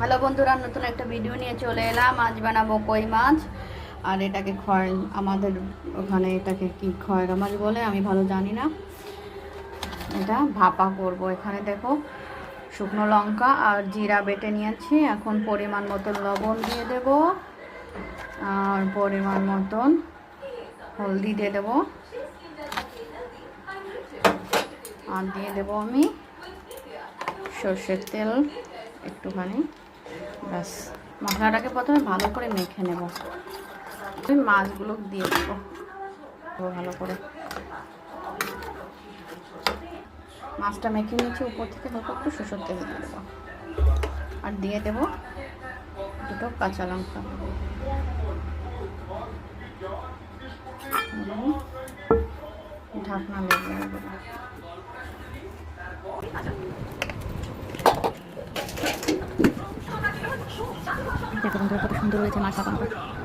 Hello বন্ধুরা, নতুন একটা ভিডিও নিয়ে চলে এলাম। আজ বানাবো কই মাছ। আর এটাকে আমাদের ওখানে এটাকে কি খয়রা মাছ বলে, আমি ভালো জানি না। এটা ভাপা করব। এখানে দেখো শুকনো লঙ্কা আর জিরা বেটে নিয়েছি। এখন পরিমাণ মতন লবণ দিয়ে দেব, আর পরিমাণ মতন হলদি দিয়ে দেব, আর দিয়ে দেব আমি সর্ষের তেল একটুখানি। ব্যাস, মশলাটাকে প্রথমে ভালো করে মেখে নেব। মাছগুলো দিয়ে দেবো ভালো করে। মাছটা মেখে নিয়েছি, উপর থেকে হালকা একটু সরষের তেল দিয়ে দেবো, আর দিয়ে দেবো দুটো কাঁচা লঙ্কা। ঢাকনা লাগিয়ে দেবো। দেখো বন্ধুরা, কত সুন্দর হয়েছে মাছ ভাপাটা।